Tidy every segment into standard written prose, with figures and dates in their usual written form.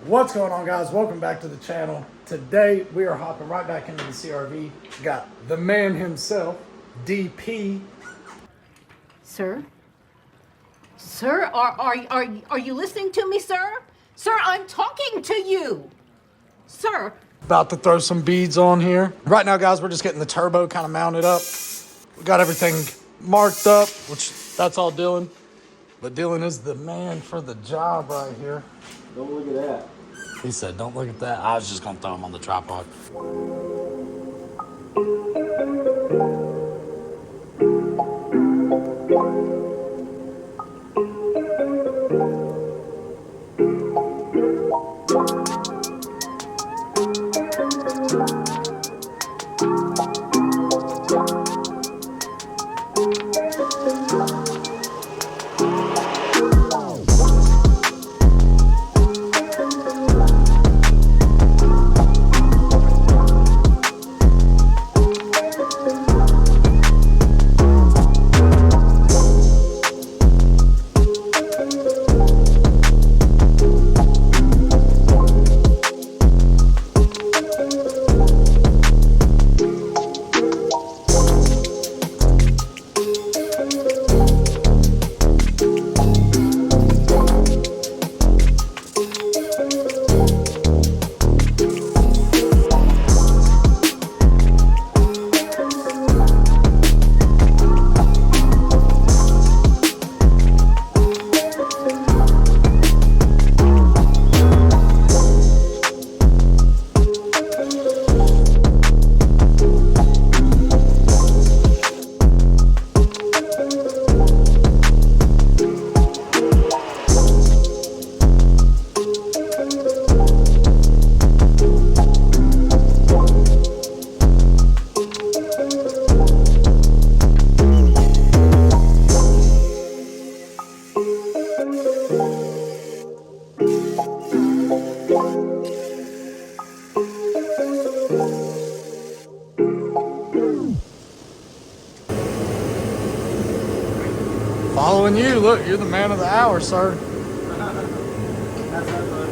What's going on, guys? Welcome back to the channel. Today we are hopping right back into the CRV. Got the man himself, DP. Sir? Sir, are you listening to me, sir? Sir, I'm talking to you. Sir. About to throw some beads on here. Right now, guys, we're just getting the turbo kind of mounted up. We got everything marked up, which that's all Dylan. But Dylan is the man for the job right here. Don't look at that. He said, don't look at that. I was just going to throw him on the tripod. Following you, look, you're the man of the hour, sir. That's that bud.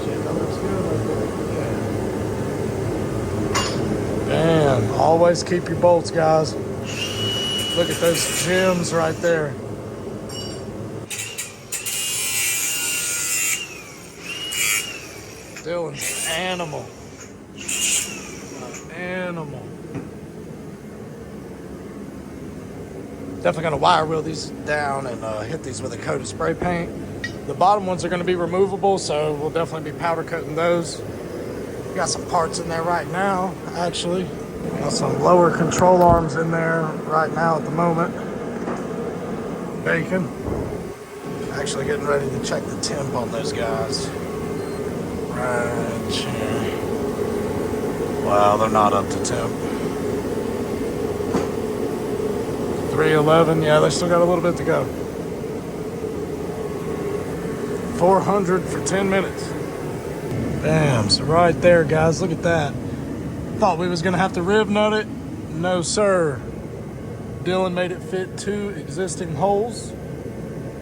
Shit, that looks good right there. Damn, always keep your bolts, guys. Look at those gems right there. Dylan's an animal. An animal. Definitely gonna wire wheel these down and hit these with a coat of spray paint. The bottom ones are gonna be removable, so we'll definitely be powder coating those. We got some parts in there right now, actually. Got some lower control arms in there right now at the moment. Bacon. Actually getting ready to check the temp on those guys. Right here. Wow, they're not up to temp. 311, yeah, they still got a little bit to go. 400 for 10 minutes. Bam, so right there, guys, look at that. Thought we was gonna have to rib nut it. No, sir. Dylan made it fit 2 existing holes.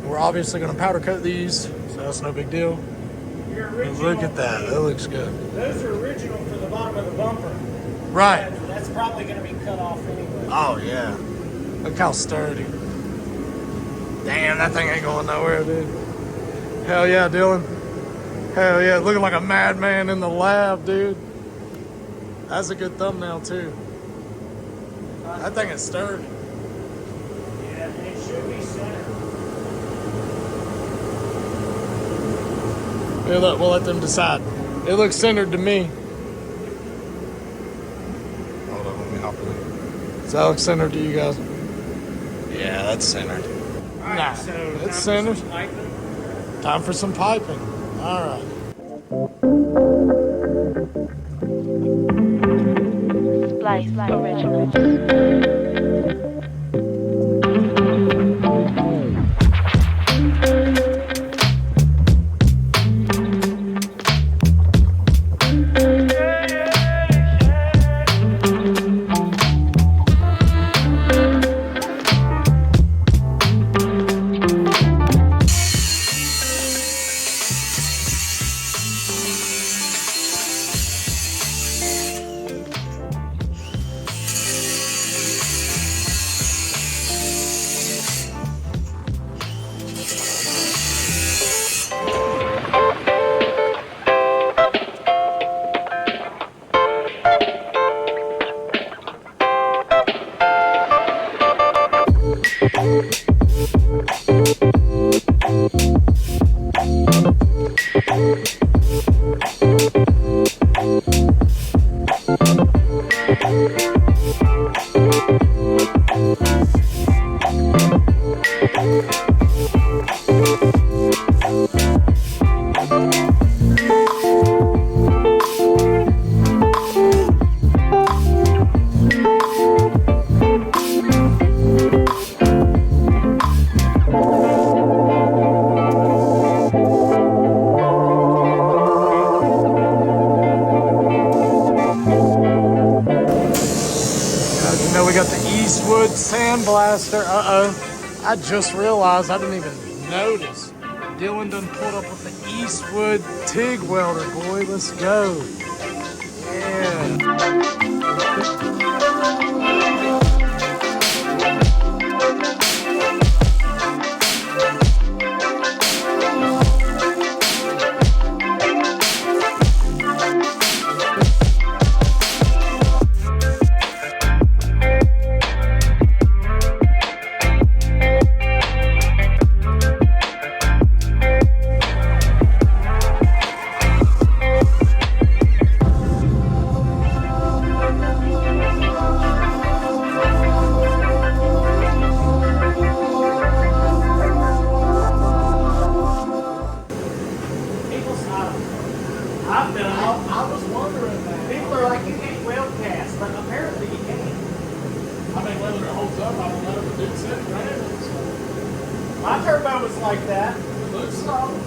We're obviously gonna powder coat these, so that's no big deal. Look at that, that looks good. Those are original for the bottom of the bumper. Right. That's probably going to be cut off anyway. Oh, yeah. Look how sturdy. Damn, that thing ain't going nowhere, dude. Hell yeah, Dylan. Hell yeah, looking like a madman in the lab, dude. That's a good thumbnail, too. That thing is sturdy. Yeah, it should be centered. Yeah, look, we'll let them decide. It looks centered to me. Hold on, let me hop in. Does that look centered to you guys? Yeah, that's centered. All right, Nah, so it's time for centered. some piping. Time for some piping. All right. Splice Original. You know, we got the Eastwood Sandblaster. Uh-oh. I just realized I didn't even notice. Dylan done pulled up with the Eastwood TIG welder, boy. Let's go. Yeah. I've done it. I was wondering that. People are like, you can't weld cast, but apparently you can. I mean, whether it holds up, I don't know, but it said random. My turbo was like that. It looks solid.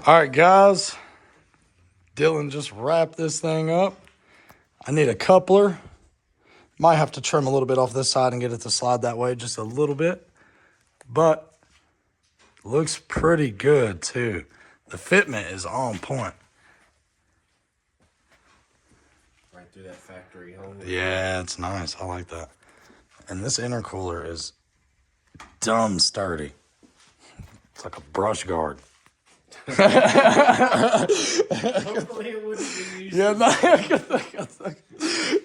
All right, guys. Dylan just wrapped this thing up. I need a coupler. Might have to trim a little bit off this side and get it to slide that way just a little bit. But looks pretty good, too. The fitment is on point. Right through that factory hole. Yeah, it's nice. I like that. And this intercooler is dumb sturdy. It's like a brush guard. Hopefully it wouldn't be used. Yeah,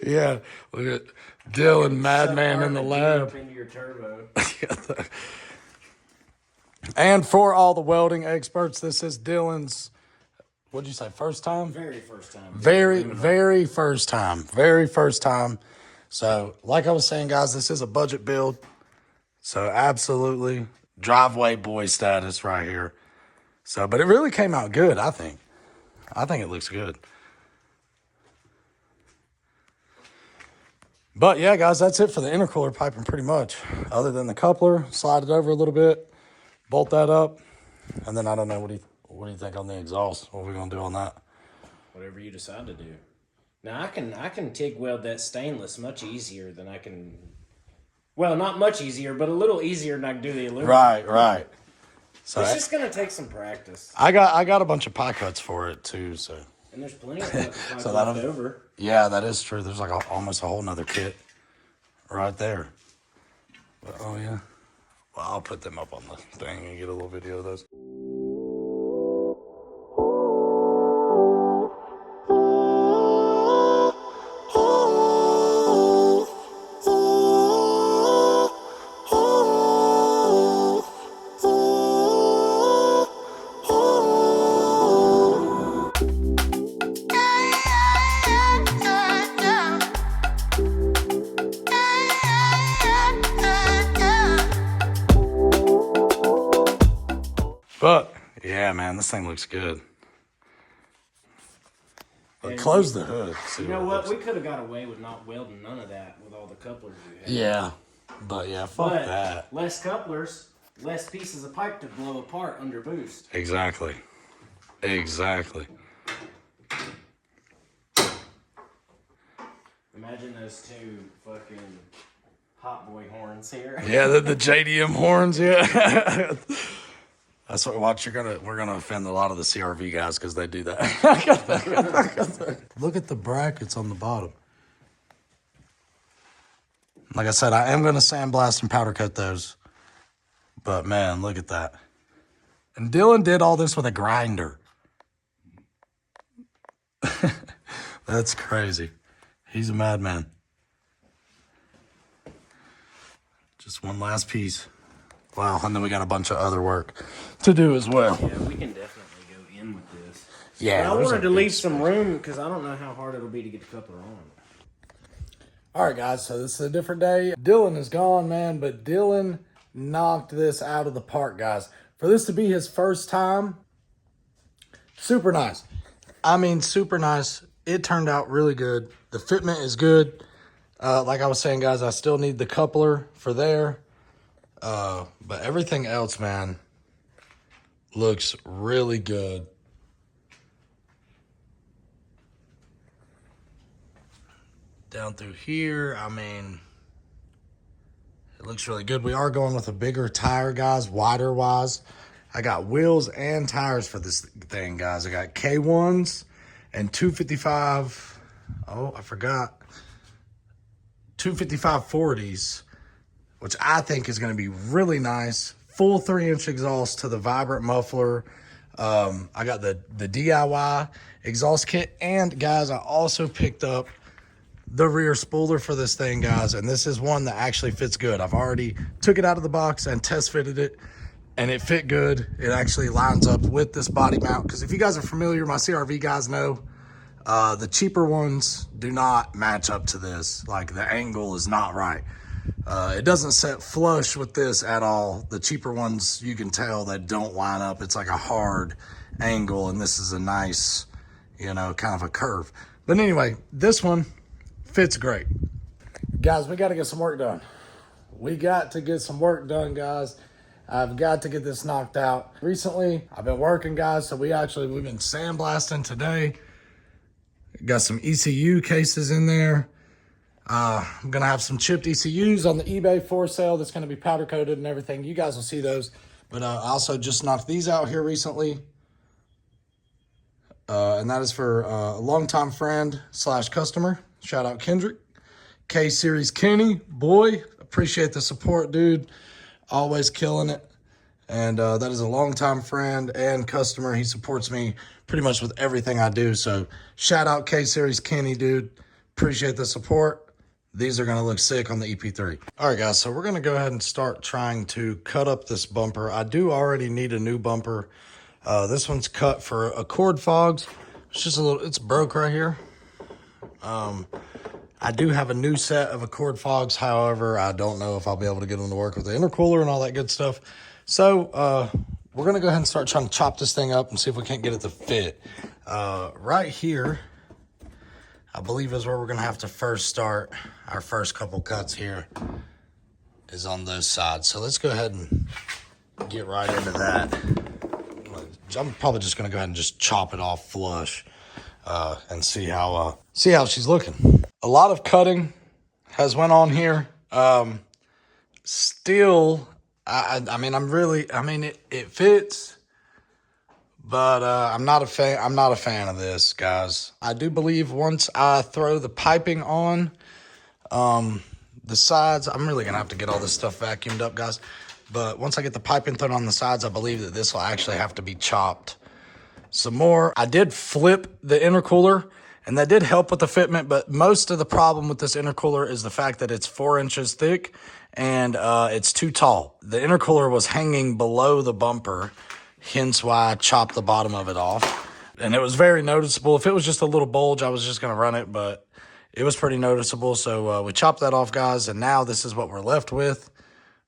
yeah. Look at Dylan, madman in the lab. Up into your turbo. And for all the welding experts, this is Dylan's, what'd you say, first time? Very first time. Very first time. Very first time. So, like I was saying, guys, this is a budget build. So, absolutely driveway boy status right here. So, but it really came out good, I think. I think it looks good. But yeah, guys, that's it for the intercooler piping pretty much. Other than the coupler, slide it over a little bit, bolt that up, and then I don't know, what do you think on the exhaust? What are we gonna do on that? Whatever you decide to do. Now I can TIG weld that stainless much easier than I can. Well, not much easier, but a little easier than I can do the aluminum. Right. So It's just gonna take some practice. I got a bunch of pie cuts for it too, so. And there's plenty of left So left over. Yeah, that is true. There's like almost a whole nother kit right there. But, oh yeah. Well, I'll put them up on the thing and get a little video of those. But yeah, man, this thing looks good. But close the hood. You know what? We could have got away with not welding none of that with all the couplers we had. Yeah. But yeah, fuck But that. less couplers, less pieces of pipe to blow apart under boost. Exactly. Imagine those two fucking hot boy horns here. Yeah, the JDM horns, yeah. That's what we're gonna offend a lot of the CRV guys because they do that. Look at the brackets on the bottom. Like I said, I am gonna sandblast and powder coat those. But man, look at that. And Dylan did all this with a grinder. That's crazy. He's a madman. Just one last piece. Wow, and then we got a bunch of other work to do as well. Yeah, we can definitely go in with this. Yeah, but I wanted to leave some room because I don't know how hard it'll be to get the coupler on. All right, guys, so this is a different day. Dylan is gone, man, but Dylan knocked this out of the park, guys. For this to be his first time, super nice. I mean, super nice. It turned out really good. The fitment is good. Like I was saying, guys, I still need the coupler for there. But everything else, man, looks really good. Down through here, I mean, it looks really good. We are going with a bigger tire, guys, wider wise. I got wheels and tires for this thing, guys. I got K1s and 255. Oh, I forgot. 255 40s, which I think is going to be really nice. Full 3-inch exhaust to the vibrant muffler. I got the DIY exhaust kit. And, guys, I also picked up the rear spooler for this thing, guys. And this is one that actually fits good. I've already took it out of the box and test fitted it. And it fit good. It actually lines up with this body mount. Because if you guys are familiar, my CRV guys know, the cheaper ones do not match up to this. Like, the angle is not right. It doesn't set flush with this at all. The cheaper ones, you can tell that don't line up. It's like a hard angle, and this is a nice, you know, kind of a curve. But anyway, this one fits great. Guys, we got to get some work done. We got to get some work done, guys. I've got to get this knocked out. Recently, I've been working, guys, so we've been sandblasting today. Got some ECU cases in there. I'm going to have some chipped ECUs on the eBay for sale that's going to be powder coated and everything. You guys will see those. But I also just knocked these out here recently. And that is for a longtime friend / customer. Shout out Kendrick. K-Series Kenny. Boy, appreciate the support, dude. Always killing it. And that is a longtime friend and customer. He supports me pretty much with everything I do. So shout out K-Series Kenny, dude. Appreciate the support. These are going to look sick on the EP3. All right, guys. So we're going to go ahead and start trying to cut up this bumper. I do already need a new bumper. This one's cut for Accord fogs. It's just it's broke right here. I do have a new set of Accord fogs. However, I don't know if I'll be able to get them to work with the intercooler and all that good stuff. So we're going to go ahead and start trying to chop this thing up and see if we can't get it to fit. Right here, I believe is where we're going to have to first start. Our first couple cuts here is on those sides. So let's go ahead and get right into that. I'm probably just going to go ahead and just chop it off flush and see how she's looking. A lot of cutting has went on here. Still, I mean, it fits, but I'm not a fan of this, guys. I do believe once I throw the piping on the sides, I'm really gonna have to get all this stuff vacuumed up, guys. But once I get the piping thrown on the sides, I believe that this will actually have to be chopped some more. I did flip the intercooler, and that did help with the fitment, but most of the problem with this intercooler is the fact that it's 4 inches thick and it's too tall. The intercooler was hanging below the bumper, hence why I chopped the bottom of it off. And it was very noticeable. If it was just a little bulge, I was just going to run it, but it was pretty noticeable. So we chopped that off, guys, and now this is what we're left with.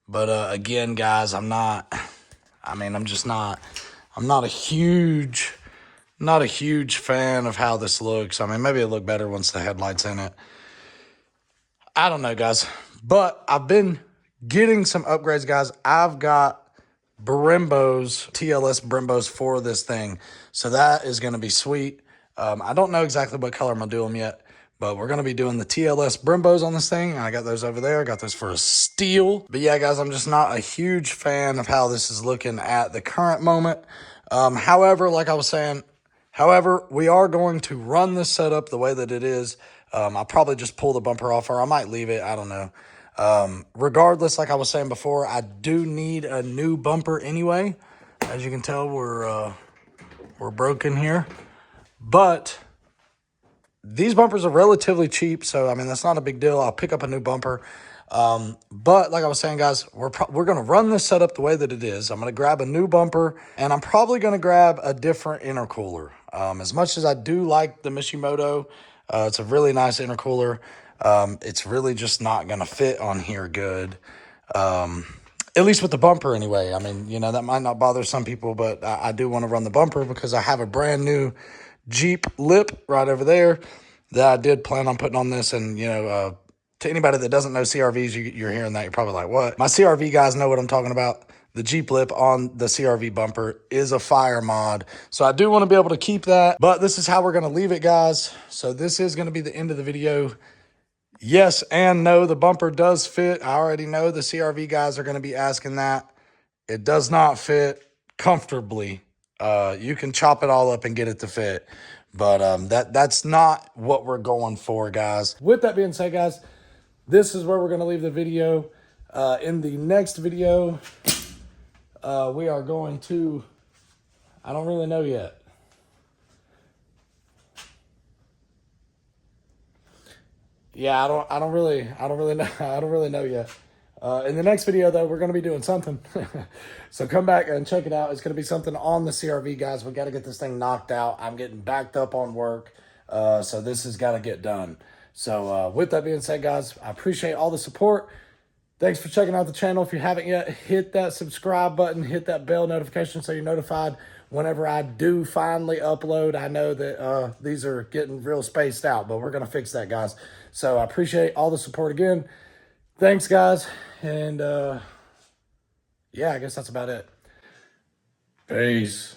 But again, guys, I'm not a huge fan of how this looks. I mean, maybe it'll look better once the headlight's in it. I don't know, guys. But I've been getting some upgrades, guys. I've got Brembos, TLS Brembos for this thing. So that is going to be sweet. I don't know exactly what color I'm going to do them yet. But we're going to be doing the TLS Brimbos on this thing. I got those over there. I got those for a steal. But yeah, guys, I'm just not a huge fan of how this is looking at the current moment. However, like I was saying, we are going to run this setup the way that it is. I'll probably just pull the bumper off, or I might leave it. I don't know. Regardless, like I was saying before, I do need a new bumper anyway. As you can tell, we're broken here. But these bumpers are relatively cheap, so I mean that's not a big deal. I'll pick up a new bumper. But like I was saying, guys, we're going to run this setup the way that it is. I'm going to grab a new bumper, and I'm probably going to grab a different intercooler. As much as I do like the Mishimoto, it's a really nice intercooler. It's really just not going to fit on here good. At least with the bumper anyway. I mean, you know, that might not bother some people, but I do want to run the bumper because I have a brand new Jeep lip right over there that I did plan on putting on this. And, you know, to anybody that doesn't know CRVs, you're hearing that, you're probably like, what? My CRV guys know what I'm talking about. The Jeep lip on the CRV bumper is a fire mod. So I do want to be able to keep that, but this is how we're going to leave it, guys. So this is going to be the end of the video. Yes and no, the bumper does fit. I already know the CRV guys are going to be asking that. It does not fit comfortably. You can chop it all up and get it to fit. But that's not what we're going for, guys. With that being said, guys, this is where we're going to leave the video. In the next video, we are going to, I don't really know yet. Yeah, I don't really know yet. In the next video, though, we're going to be doing something. So come back and check it out. It's going to be something on the CRV, guys. We got to get this thing knocked out. I'm getting backed up on work. So this has got to get done. So with that being said, guys, I appreciate all the support. Thanks for checking out the channel. If you haven't yet, hit that subscribe button, hit that bell notification so you're notified whenever I do finally upload. I know that these are getting real spaced out, but we're going to fix that, guys. So I appreciate all the support again. Thanks, guys. And yeah, I guess that's about it. Peace.